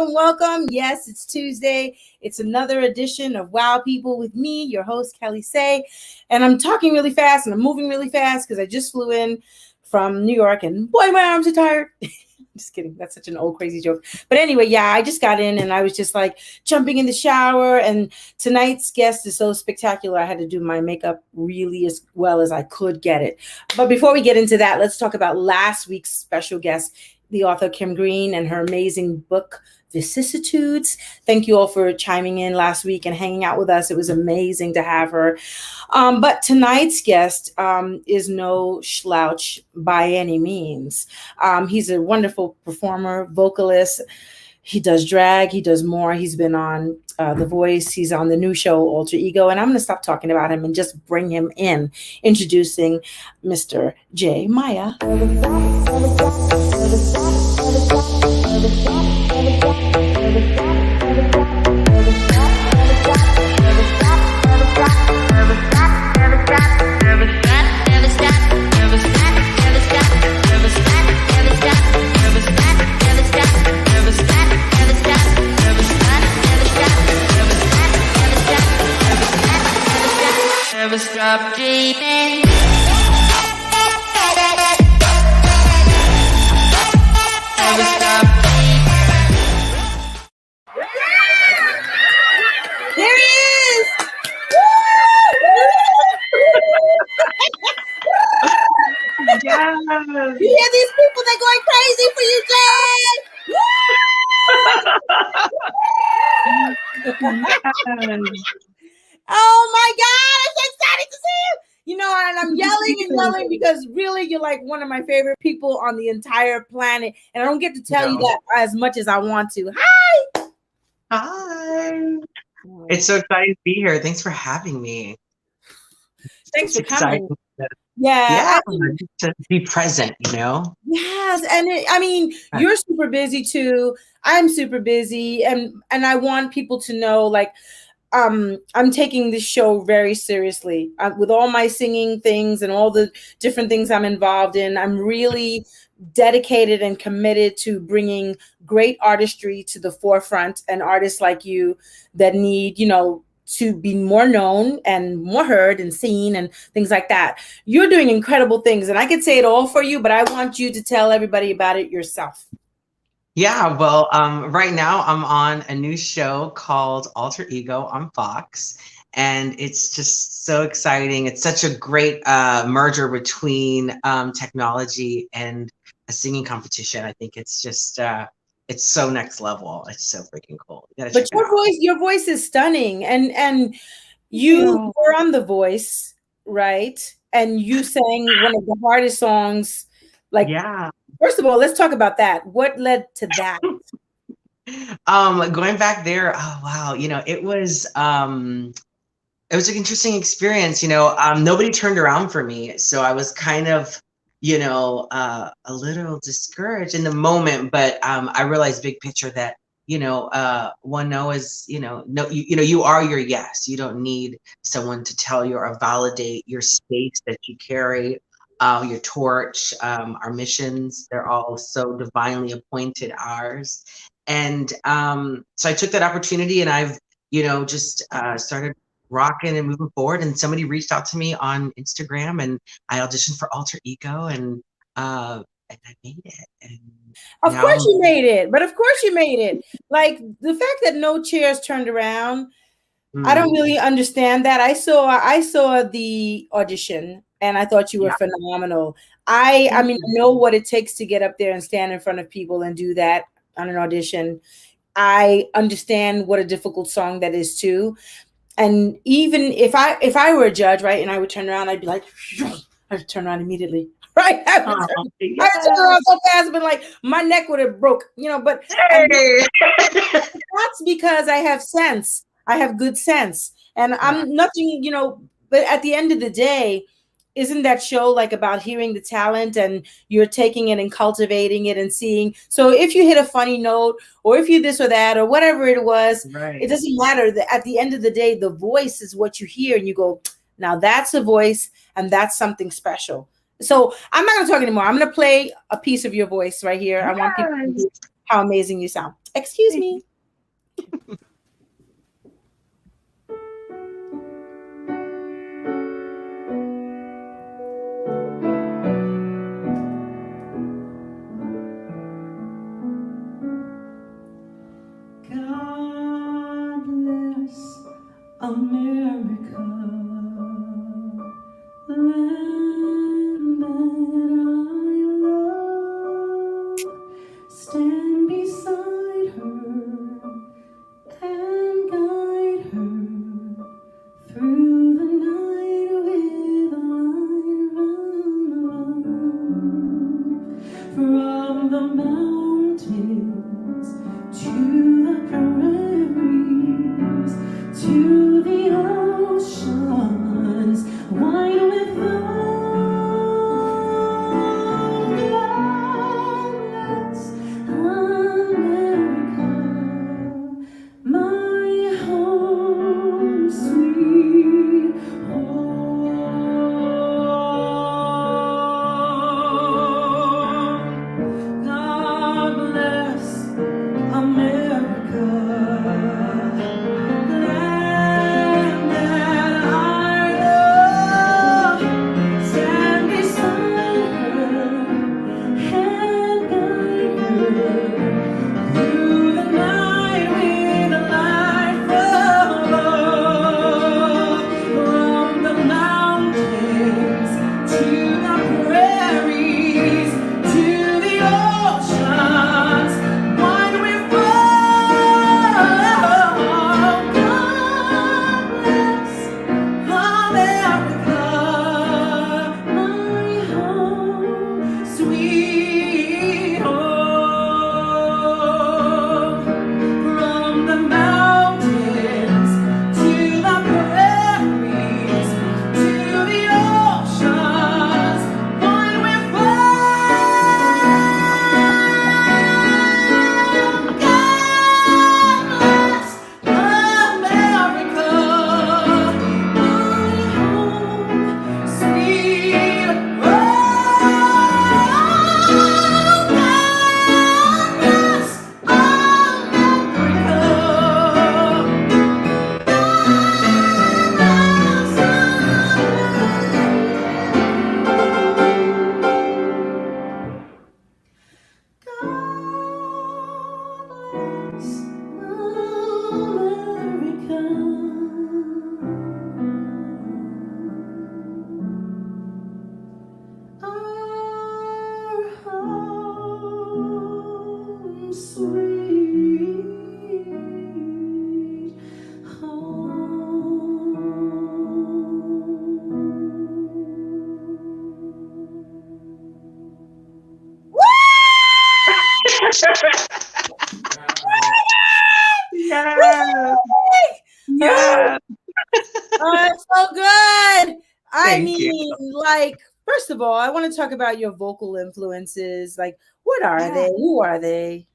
welcome, welcome. Yes, it's Tuesday. It's another edition of Wow People with me, your host, Kelli Sae. And I'm talking really fast and I'm moving really fast because I just flew in from New York and boy, my arms are tired. Just kidding. That's such an old crazy joke. But anyway, yeah, I just got in and I was just like jumping in the shower. And tonight's guest is so spectacular. I had to do my makeup really as well as I could get it. But before we get into that, let's talk about last week's special guest, the author Kim Green, and her amazing book, Vicissitudes. Thank you all for chiming in last week and hanging out with us. It was amazing to have her. But tonight's guest is no slouch by any means. He's a wonderful performer, vocalist. He does drag. He does more. He's been on The Voice. He's on the new show, Alter Ego. And I'm going to stop talking about him and just bring him in, introducing Mr. J. Miah. Stop dreaming. There he is. Yes. You hear these people? They're going crazy for you, Jay. Oh my God, I'm so excited to see you. You know, and I'm yelling and yelling because really you're like one of my favorite people on the entire planet. And I don't get to tell you that as much as I want to. Hi. Hi. It's so exciting to be here. Thanks for having me. Thanks for coming. Yeah, Yeah. to be present, you know? Yes. And you're super busy too. I'm super busy. And I want people to know, like, I'm taking this show very seriously with all my singing things and all the different things I'm involved in. I'm really dedicated and committed to bringing great artistry to the forefront, and artists like you that need, to be more known and more heard and seen and things like that. You're doing incredible things, and I could say it all for you, but I want you to tell everybody about it yourself. Yeah, well, right now I'm on a new show called Alter Ego on Fox, and it's just so exciting. It's such a great merger between technology and a singing competition. I think it's just it's so next level. It's so freaking cool. But your voice is stunning, and you were on The Voice, right? And you sang one of the hardest songs. Like, yeah. First of all, let's talk about that. What led to that? Going back there, oh wow, it was an interesting experience. Nobody turned around for me, so I was kind of, a little discouraged in the moment. But I realized big picture that one no is no, you are your yes. You don't need someone to tell you or validate your space that you carry. Your torch, our missions, they're all so divinely appointed, ours. And so I took that opportunity and I've, just started rocking and moving forward. And somebody reached out to me on Instagram and I auditioned for Alter Ego and I made it. And of course you made it. Like the fact that no chairs turned around, I don't really understand that. I saw the audition. And I thought you were phenomenal. I know what it takes to get up there and stand in front of people and do that on an audition. I understand what a difficult song that is too. And even if I were a judge, right, and I would turn around, I'd be like, I'd turn around immediately, right? I would turn around so fast, but like my neck would have broke, But that's because I have sense. I have good sense, and I'm nothing, But at the end of the day, isn't that show like about hearing the talent and you're taking it and cultivating it and seeing? So if you hit a funny note or if you this or that or whatever it was, it doesn't matter. At the end of the day, the voice is what you hear and you go, now that's a voice and that's something special. So I'm not going to talk anymore. I'm going to play a piece of your voice right here. I want people to how amazing you sound. Excuse me. God bless America, the land that I love. Stand beside her and guide her through the night with a light from above. From the mountains to the prairies, to the oceans, wide with love. Bless America, my home, sweet home. God bless America, land that I love. Stand beside her and guide her through the night with a light from above. From the mountains to the prairies, to the oceans, wide with love. God bless America, my home, sweet home. From the mountains to the prairies, to the oceans, wide with love. God bless America, my home, sweet home. God bless our home, sweet Yes. Yes. Oh, it's so good. Thank you. Like, first of all, I want to talk about your vocal influences. Like, what are they? Who are they?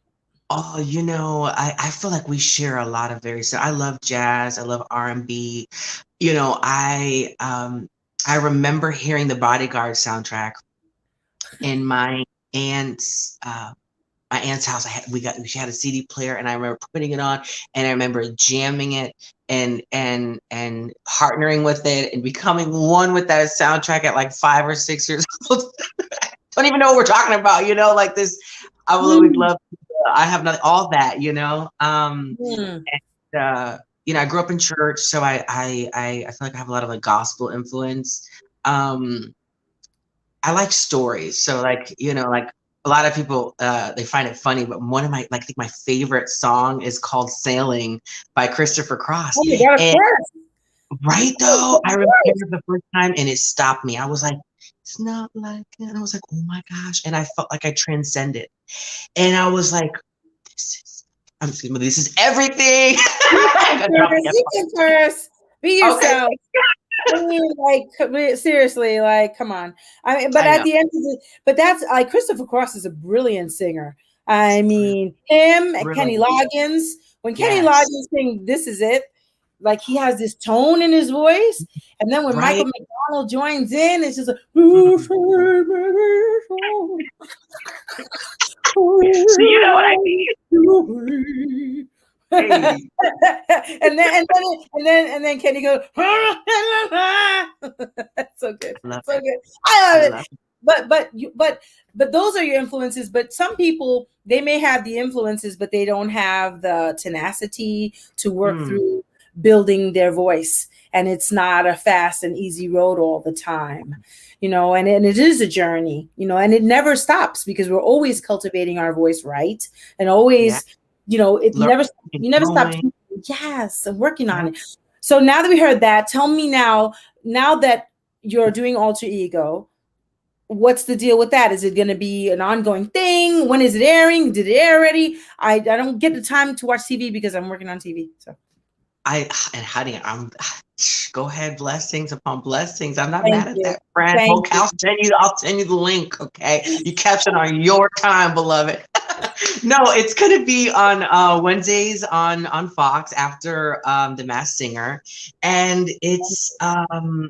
Oh, I feel like we share a lot of I love jazz, I love R&B. I remember hearing the Bodyguard soundtrack in aunt's my aunt's house. She had a CD player, and I remember putting it on, and I remember jamming it and partnering with it and becoming one with that soundtrack at like 5 or 6 years old. Don't even know what we're talking about, like this. I will always love. I have nothing, all that, I grew up in church, so I feel like I have a lot of like gospel influence. I like stories, so like a lot of people they find it funny, but one of my I think my favorite song is called "Sailing" by Christopher Cross. Oh my God, of course. Right though, I remember the first time, and it stopped me. I was like, "It's not like," and I was like, "Oh my gosh!" And I felt like I transcended, and I was like, "This is everything." You can curse. Be yourself. I mean, like, seriously, like, come on. I mean, but at the end of but that's like Christopher Cross is a brilliant singer. I mean, him and Kenny Loggins. When Kenny Loggins sing "This Is It," like he has this tone in his voice, and then when Michael McDonald joins in, it's just like, So you know what I mean? Hey. and then Kenny goes, so good, I love so it. good. I love love it. But those are your influences. But some people, they may have the influences, but they don't have the tenacity to work through building their voice. And it's not a fast and easy road all the time, you know, and it is a journey, you know, and it never stops because we're always cultivating our voice, right? And always, you know, you never stop. Yes, and working on it. So now that we heard that, tell me now that you're doing Alter Ego, what's the deal with that? Is it going to be an ongoing thing? When is it airing? Did it air already? I don't get the time to watch TV because I'm working on TV. So honey, go ahead, blessings upon blessings. I'm not Thank mad at you. that, friend. Thank Okay, I'll send you the link. Okay, you caption on your time, beloved. No, it's gonna be on Wednesdays on Fox after The Masked Singer, and it's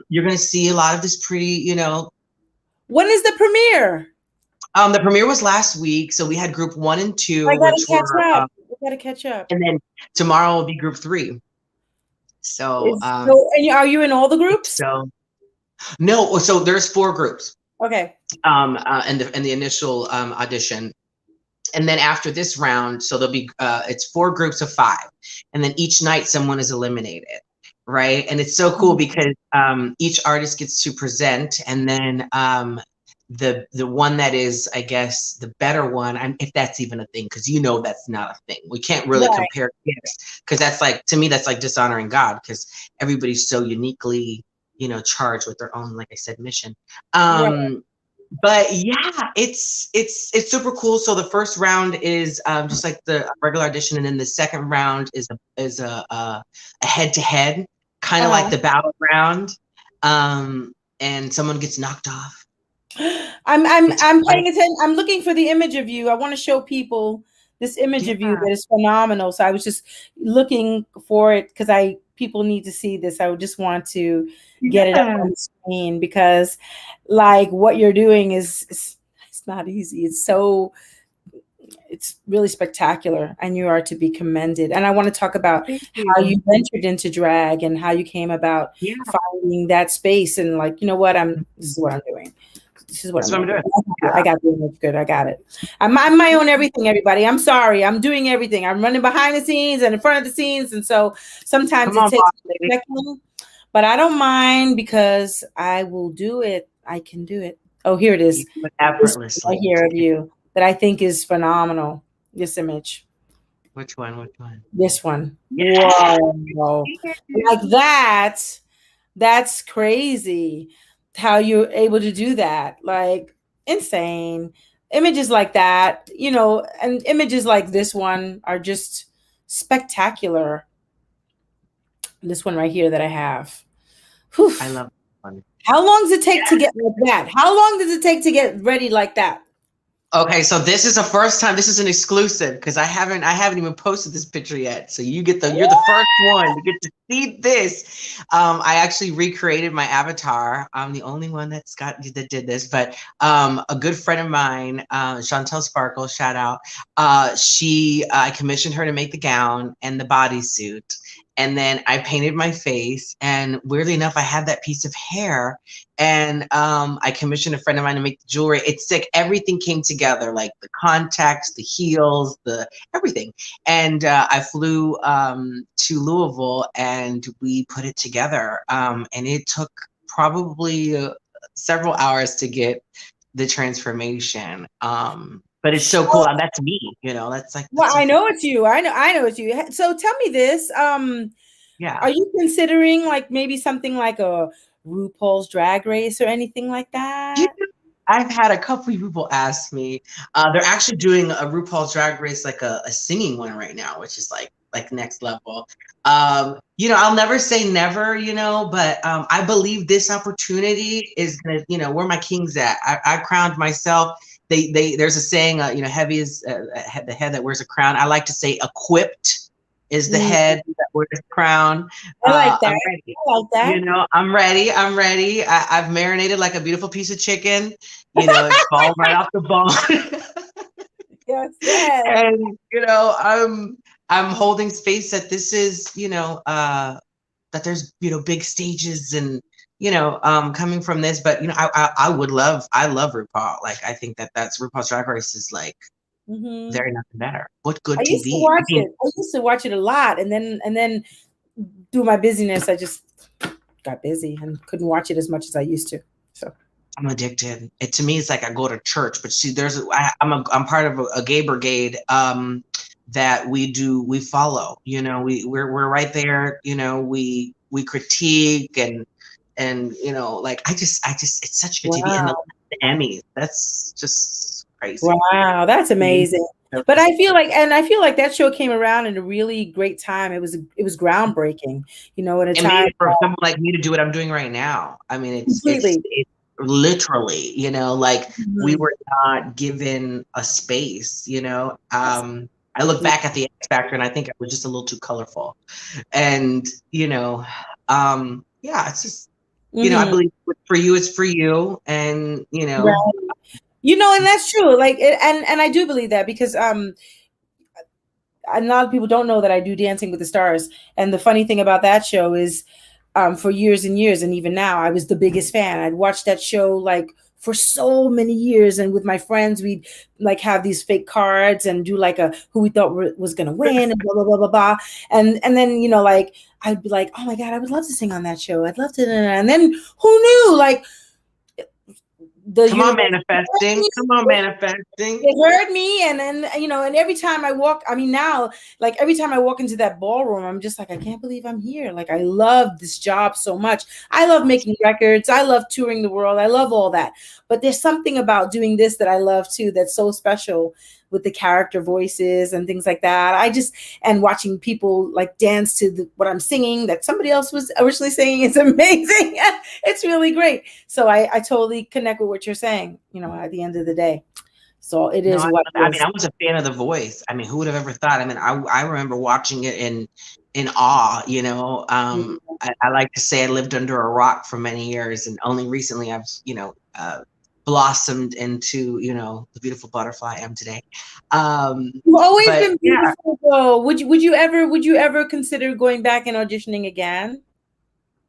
you're gonna see a lot of this pretty, you know. When is the premiere? The premiere was last week, so we had group 1 and 2, I which were I gotta catch up. and then tomorrow will be group 3. So, and are you in all the groups? So no, so there's 4 groups. Okay. In the initial audition, and then after this round, so there'll be it's 4 groups of 5, and then each night someone is eliminated, right? And it's so cool because each artist gets to present, and then the one that is, I guess, the better one, if that's even a thing, because you know that's not a thing. We can't really compare gifts, because that's like, to me, that's like dishonoring God, because everybody's so uniquely, you know, charged with their own, like I said, mission. But yeah, it's super cool. So the first round is just like the regular audition, and then the second round is a head-to-head, kind of like the battleground, and someone gets knocked off. I'm paying attention. I'm looking for the image of you. I want to show people this image of you that is phenomenal. So I was just looking for it because people need to see this. I would just want to get it up on the screen because, like, what you're doing is it's not easy. It's really spectacular, and you are to be commended. And I want to talk about how you ventured into drag and how you came about finding that space and, like, you know what, this is what I'm doing. This is what I'm doing. I got the image good. I got it. I'm my own everything, everybody. I'm sorry. I'm doing everything. I'm running behind the scenes and in front of the scenes. And so sometimes it takes a second, but I don't mind because I will do it. I can do it. Oh, here it is. Effortlessly. Here of you that I think is phenomenal. This image. Which one? This one. Yeah. Whoa. Like that. That's crazy. How you're able to do that, like, insane. Images like that, you know, and images like this one are just spectacular. This one right here that I have. Whew. I love this one. How long does it take to get like that? How long does it take to get ready like that? Okay, so this is the first time. This is an exclusive because I haven't even posted this picture yet. So you're the first one to get to see this. I actually recreated my avatar. I'm the only one that did this, but a good friend of mine, Chantel Sparkle, shout out. I commissioned her to make the gown and the bodysuit. And then I painted my face, and weirdly enough, I had that piece of hair, and I commissioned a friend of mine to make the jewelry. It's like everything came together, like the contacts, the heels, everything. And I flew to Louisville, and we put it together. And it took probably several hours to get the transformation. But it's so cool. That's me, you know. That's like. Well, I know it's you. I know it's you. So tell me this. Yeah. Are you considering like maybe something like a RuPaul's Drag Race or anything like that? Yeah. I've had a couple of people ask me. They're actually doing a RuPaul's Drag Race, like a singing one right now, which is like next level. You know, I'll never say never, you know, but I believe this opportunity is gonna, you know, where my king's at. I crowned myself. There's a saying, you know, heavy is the head that wears a crown. I like to say equipped is the head that wears the crown. I like that. I like that. You know, I'm ready. I've marinated like a beautiful piece of chicken. You know, it's falling right off the bone. Yes, yes. And I'm holding space that this is, that there's, big stages and, coming from this, but I love RuPaul. Like, I think that's RuPaul's Drag Race is like very nothing better. What good I used to TV. watch it. I used to watch it a lot, and then through my busyness, I just got busy and couldn't watch it as much as I used to. So I'm addicted. To me, it's like I go to church, but see, I'm part of a gay brigade that we follow. We're right there. We critique and like I just it's such good TV. And the Emmys, that's just crazy. Wow, that's amazing. But I feel like that show came around in a really great time. It was groundbreaking, at a time for someone like me to do what I'm doing right now. I mean, it's literally, like we were not given a space, I look back at the X Factor and I think it was just a little too colorful. And, it's just, I believe for you, it's for you. And, and that's true. Like, and I do believe that because, a lot of people don't know that I do Dancing with the Stars. And the funny thing about that show is, for years and years, and even now, I was the biggest fan. I'd watched that show like for so many years, and with my friends, we'd like have these fake cards and do like a who we thought was going to win, and blah blah blah blah blah. And then like I'd be like, oh my god, I would love to sing on that show. I'd love to. And then who knew? Like, come on, manifesting. It heard me, and then and every time I walk, now, like every time I walk into that ballroom, I'm just like, I can't believe I'm here. Like, I love this job so much. I love making records. I love touring the world. I love all that. But there's something about doing this that I love too. That's so special with the character voices and things like that. And watching people like dance to what I'm singing that somebody else was originally singing. It's amazing. It's really great. So I totally connect with what you're saying, at the end of the day. So it is I was a fan of The Voice. I mean, who would have ever thought? I mean, I remember watching it in awe, I like to say I lived under a rock for many years, and only recently I've, blossomed into, the beautiful butterfly I am today. You've always been beautiful, though. Would you ever consider going back and auditioning again?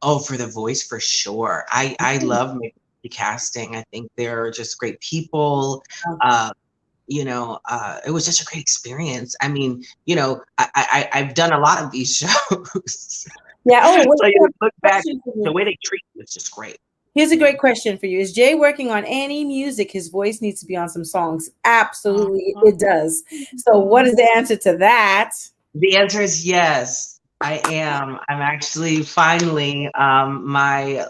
Oh, for The Voice, for sure. I love making casting. I think they're just great people. It was just a great experience. I mean, I've done a lot of these shows. Yeah. Oh, so you look back, the way they treat you is just great. Here's a great question for you. Is Jay working on any music? His voice needs to be on some songs. Absolutely, it does. So what is the answer to that? The answer is yes, I am. I'm actually finally, my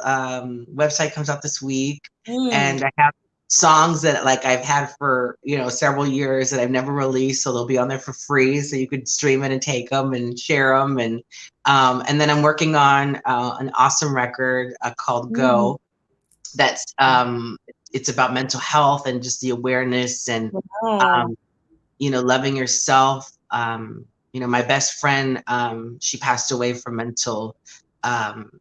website comes out this week, and I have songs that like I've had for, several years that I've never released. So they'll be on there for free. So you could stream it and take them and share them. And then I'm working on an awesome record called Go. That's it's about mental health and just the awareness and loving yourself. My best friend, she passed away from mental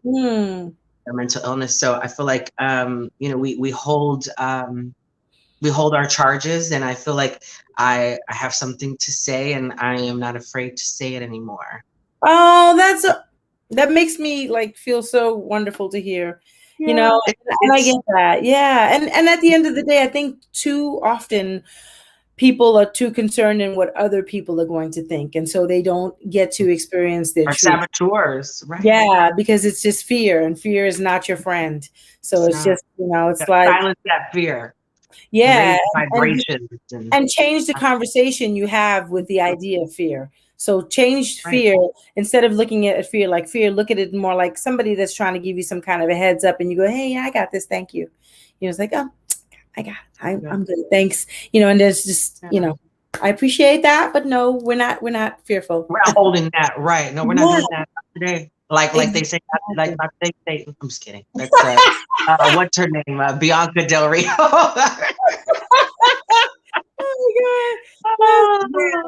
illness. So I feel like we hold our charges, and I feel like I have something to say, and I am not afraid to say it anymore. Oh, that makes me like feel so wonderful to hear. And I get that. Yeah. And at the end of the day, I think too often people are too concerned in what other people are going to think. And so they don't get to experience their truth. Saboteurs, right? Yeah, because it's just fear, and fear is not your friend. So it's just, it's like silence that fear. Yeah. Vibrations. And change the conversation you have with the idea of fear. So change fear, instead of looking at fear like fear, look at it more like somebody that's trying to give you some kind of a heads up, and you go, hey, I got this. Thank you. It's like, oh, I'm good. Thanks. And there's just, I appreciate that, but no, we're not fearful. We're not holding that. Right. No, we're not doing that today. Like they say, I'm just kidding. That's, what's her name? Bianca Del Rio. Oh my God.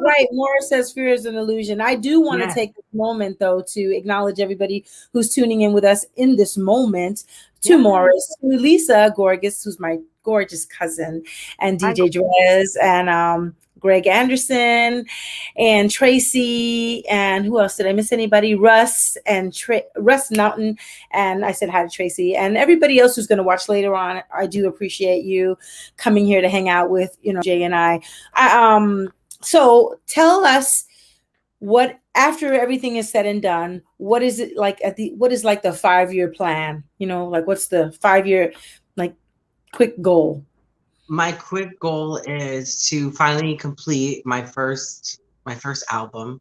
Right. Morris says fear is an illusion. I do want to take this moment, though, to acknowledge everybody who's tuning in with us in this moment. To Morris, to Lisa Gorgas, who's my gorgeous cousin, and DJ Drez, and Greg Anderson and Tracy, and who else? Did I miss anybody? Russ and Russ Naughton. And I said hi to Tracy and everybody else who's going to watch later on. I do appreciate you coming here to hang out with, Jay and I. So tell us, what, after everything is said and done, what is it like what is like the 5-year plan? Like what's the 5-year like quick goal? My quick goal is to finally complete my first album,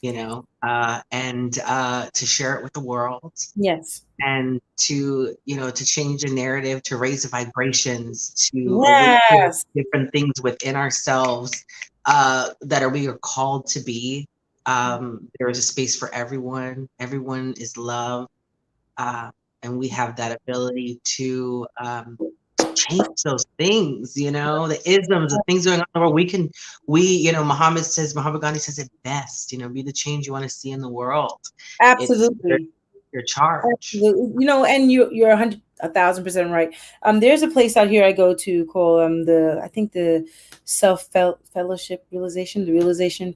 and to share it with the world. Yes. And to change the narrative, to raise the vibrations, to Yes. different things within ourselves that we are called to be. There is a space for everyone. Everyone is loved, and we have that ability to change those things. The isms, the things going on in the world. Muhammad Gandhi says it best. Be the change you want to see in the world. Absolutely. Your charge. Absolutely. And you're 1,000% right. There's a place out here I go to called the Self-Fellowship Realization,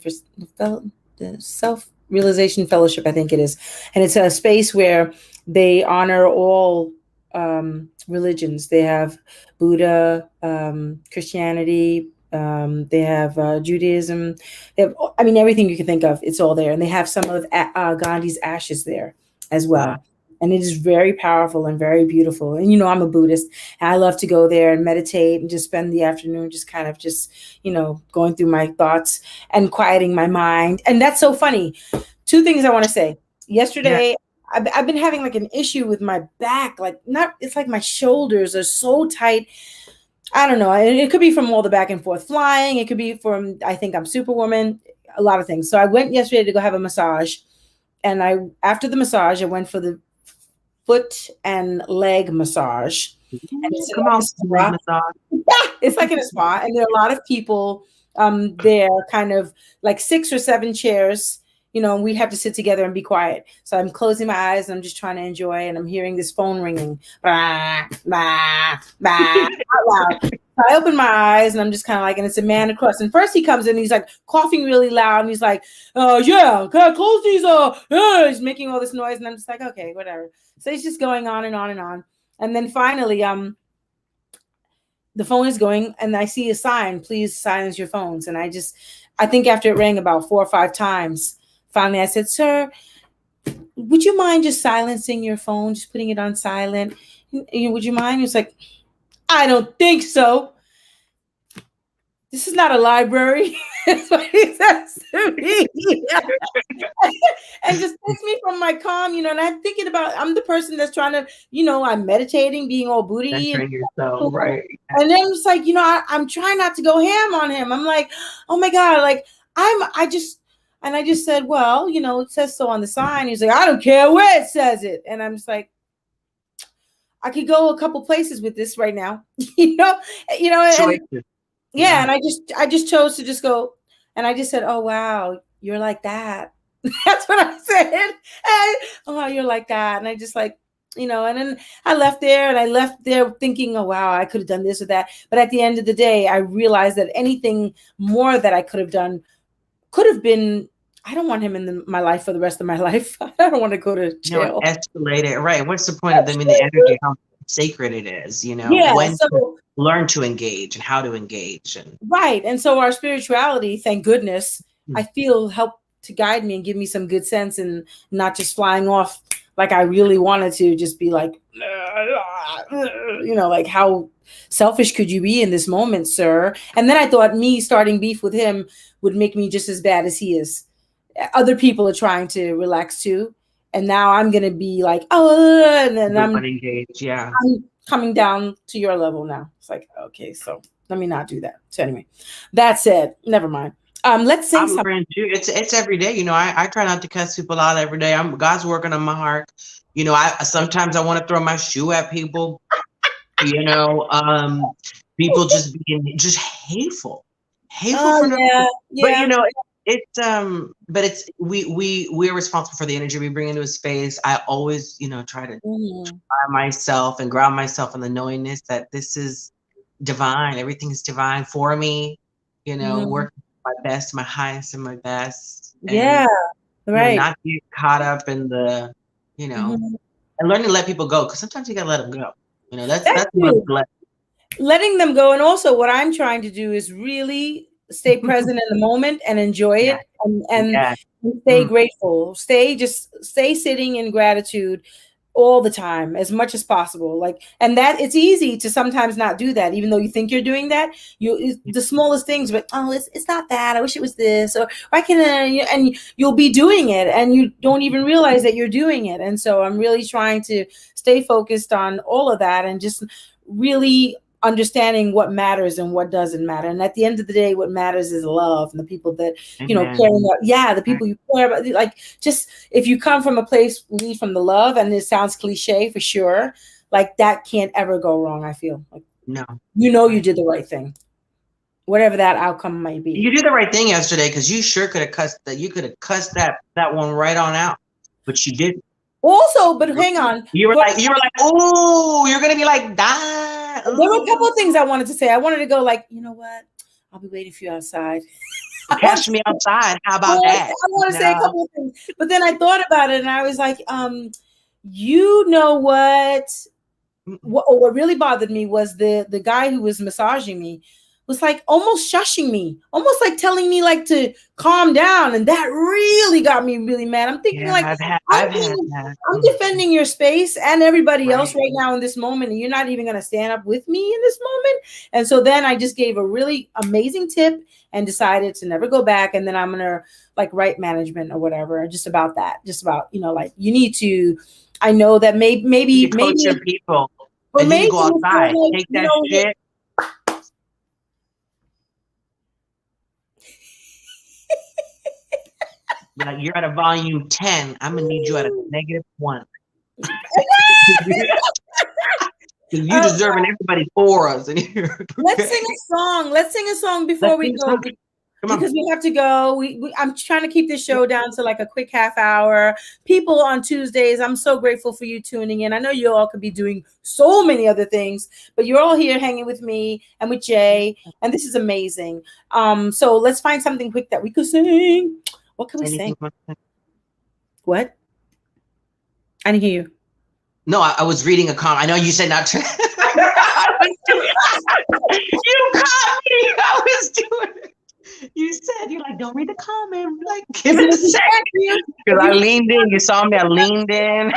the Self-Realization Fellowship, I think it is. And it's a space where they honor all religions. They have Buddha, Christianity, they have Judaism. They have, everything you can think of. It's all there. And they have some of Gandhi's ashes there as well. Wow. And it is very powerful and very beautiful. And, I'm a Buddhist, and I love to go there and meditate and just spend the afternoon just kind of going through my thoughts and quieting my mind. And that's so funny. 2 things I want to say. Yesterday, yeah. I've been having like an issue with my back. It's like my shoulders are so tight. I don't know. It could be from all the back and forth flying. It could be from, I think I'm Superwoman, a lot of things. So I went yesterday to go have a massage. And after the massage, I went for the foot and leg massage. And it's it's like in a spa. And there are a lot of people there, kind of like 6 or 7 chairs. We have to sit together and be quiet. So I'm closing my eyes and I'm just trying to enjoy, and I'm hearing this phone ringing. Bah, bah, bah, out loud. So I open my eyes and I'm just kind of like, and it's a man across. And first he comes in, he's like coughing really loud, and he's like, yeah, can I close these? He's making all this noise, and I'm just like, okay, whatever. So he's just going on and on and on. And then finally, the phone is going, and I see a sign, please silence your phones. And I think after it rang about 4 or 5 times, finally I said, sir, would you mind just silencing your phone, just putting it on silent? Would you mind? He was like, I don't think so. This is not a library. That's what he says to me. And just takes me from my calm, and I'm thinking about, I'm the person that's trying to, I'm meditating, being all booty. Yourself, right. And then it's like, I'm trying not to go ham on him. I'm like, oh my God, like I just said, well, it says so on the sign. He's like, I don't care where it says it. And I'm just like, I could go a couple places with this right now, and, yeah. And I just chose to just go, and I just said, oh, wow, you're like that. That's what I said. Oh, you're like that. And I just like, and then I left there thinking, oh, wow, I could have done this or that. But at the end of the day, I realized that anything more that I could have done could have been, I don't want him in my life for the rest of my life. I don't want to go to jail. Escalate it, right? What's the point of them in the energy? How sacred it is, Yeah, when to learn to engage and how to engage, and right. And so our spirituality, thank goodness, I feel helped to guide me and give me some good sense, and not just flying off like I really wanted to, just be like, like how selfish could you be in this moment, sir? And then I thought me starting beef with him would make me just as bad as he is. Other people are trying to relax too, and now I'm gonna be like, and then I'm engaged. Yeah, I'm coming down to your level now. It's like, okay, so let me not do that. So anyway, that said, never mind. Let's sing something. It's every day. I try not to cuss people out every day. God's working on my heart. Sometimes I want to throw my shoe at people. People just being just hateful for no reason. Yeah. But we're responsible for the energy we bring into a space. I always, try to try myself and ground myself in the knowingness that this is divine. Everything is divine for me. you know, Mhm. working my best, my highest and my best, Yeah, and right. not get caught up in the, you know, Mhm. and learn to let people go because sometimes you gotta let them go. That That's one of too. the Letting them go. And also, what I'm trying to do is really stay present in the moment and enjoy yeah, it, and yeah, stay mm, grateful. Stay sitting in gratitude all the time as much as possible. Like, and that it's easy to sometimes not do that, even though you think you're doing that. yeah, The smallest things, but oh, it's not that. I wish it was this, or why can't I? And you'll be doing it, and you don't even realize that you're doing it. And so I'm really trying to stay focused on all of that, and just really understanding what matters and what doesn't matter. And at the end of the day, what matters is love and the people that, amen. caring about, yeah, the Right. people you care about. Like, just if you come from a place, lead from the love, and it sounds cliche for sure, like that can't ever go wrong. I feel like, No, you right. did the right thing, whatever that outcome might be. You did the right thing yesterday because you sure could have cussed that. You could have cussed that one right on out, but you didn't. Also, but hang on, but You were like, oh, you're gonna be like, die. there were a couple Ooh. of things I wanted to say. I wanted to go like, you know what? I'll be waiting for you outside. I want Catch me outside. How about I that? want to say a No. couple of things, but then I thought about it and I was like, you know what? Mm-mm. What really bothered me was the guy who was massaging me was like almost shushing me, almost like telling me like to calm down, and that really got me really mad. I'm thinking Yeah, like I've had that. I'm defending your space and everybody else Right. right now in this moment, and you're not even going to stand up with me in this moment. And so then I just gave a really amazing tip and decided to never go back. And then I'm gonna like write management or whatever, just about that, just about like you need to. I know that You coach your people, or and then you maybe go it's more outside, like, take that shit. You're like, you're at a volume 10. I'm gonna need you at a -1. You um, deserving everybody for us in here. let's Okay? sing a song. Let's sing a song Let's before we sing go something. Come on. because we have to go. I'm trying to keep this show down to like a quick half hour. People on Tuesdays, I'm so grateful for you tuning in. I know you all could be doing so many other things, but you're all here hanging with me and with Jay, and this is amazing. So let's find something quick that we could sing. What can we Anything? sing? What? I didn't hear you. No, I was reading a comment. I know you said not to. I was doing You caught me. I was doing it. You said, you're like, don't read the comment. I'm like, give it a second. Because I leaned in. You saw me. I leaned in.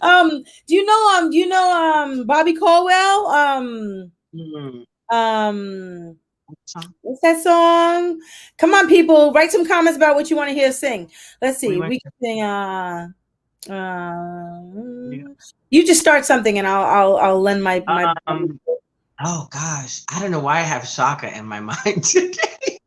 Do you know Bobby Caldwell? Hmm. Um what's that song? Come on, people, write some comments about what you want to hear sing. Let's What do see. you want We to can sing do? you just start something and I'll lend my Oh gosh, I don't know why I have Shaka in my mind today.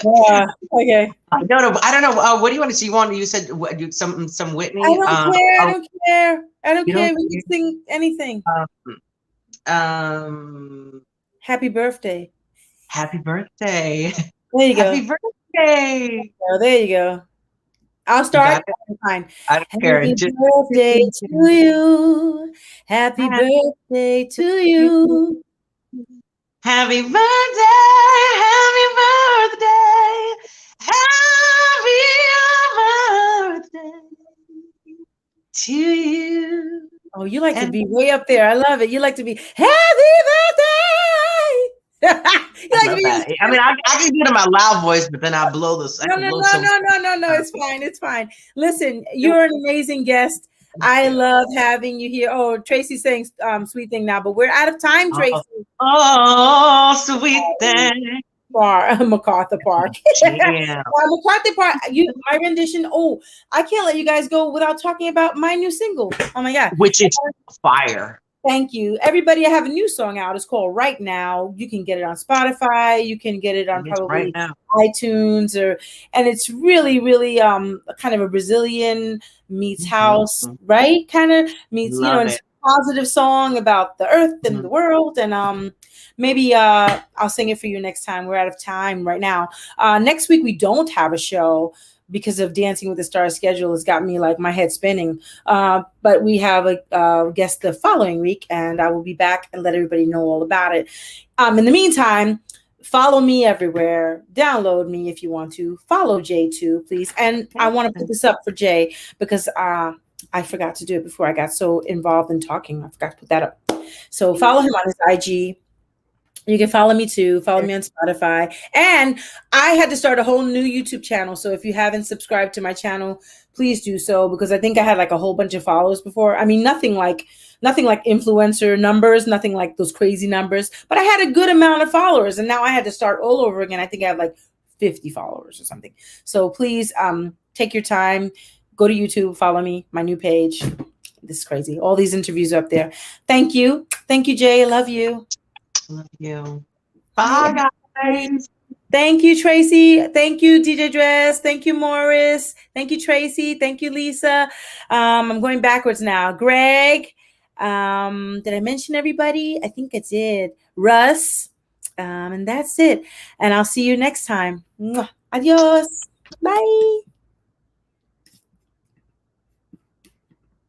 yeah, okay. I don't know. I don't know. What do you want to see? You said some Whitney. I don't care. I Oh, don't care. I don't you don't. care. We can sing anything. Um, Happy birthday. Happy birthday. There you go. Happy birthday. Oh, there you go. I'll You start. got it. Fine. I don't care. Happy Just birthday to you. Happy happy, birthday to you. happy birthday. Happy birthday. Happy birthday to you. Oh, you like to And be way up there. I love it. You like to be happy birthday. You I like to love be that. I mean, I can do it in my loud voice, but then I blow this. I no, can no, blow no, some. no, no, no, no. It's fine. It's fine. Listen, Thank you're an amazing guest. I you. love having you here. Oh, Tracy's saying sweet thing now, but we're out of time, Tracy. Oh, sweet thing. MacArthur Park. Damn. MacArthur Park. My rendition. Oh, I can't let you guys go without talking about my new single. Oh my God. Which is fire. Thank you. Everybody, I have a new song out. It's called Right Now. You can get it on Spotify. You can get it on It's right probably now. iTunes and it's really, really kind of a Brazilian meets house, right? Kind of meets, Love it's it. a positive song about the earth and the world. And maybe I'll sing it for you next time. We're out of time right now. Next week we don't have a show, because of Dancing with the Stars schedule has got me like my head spinning. But we have a guest the following week, and I will be back and let everybody know all about it. In the meantime, follow me everywhere. Download me if you want to. Follow Jay too, please. And I want to put this up for Jay because I forgot to do it before I got so involved in talking. I forgot to put that up. So follow him on his IG. You can follow me too. Follow me on Spotify. And I had to start a whole new YouTube channel. So if you haven't subscribed to my channel, please do so, because I think I had like a whole bunch of followers before. I mean, nothing like influencer numbers, nothing like those crazy numbers, but I had a good amount of followers, and now I had to start all over again. I think I have like 50 followers or something. So please take your time, go to YouTube, follow me, my new page. This is crazy. All these interviews are up there. Thank you. Thank you, Jay. I love you. Love you. Bye, guys. Thank you, Tracy. Thank you, DJ Dress. Thank you, Morris. Thank you, Tracy. Thank you, Lisa. I'm going backwards now. Greg. Did I mention everybody? I think I did. Russ. And that's it. And I'll see you next time. Mwah. Adios. Bye.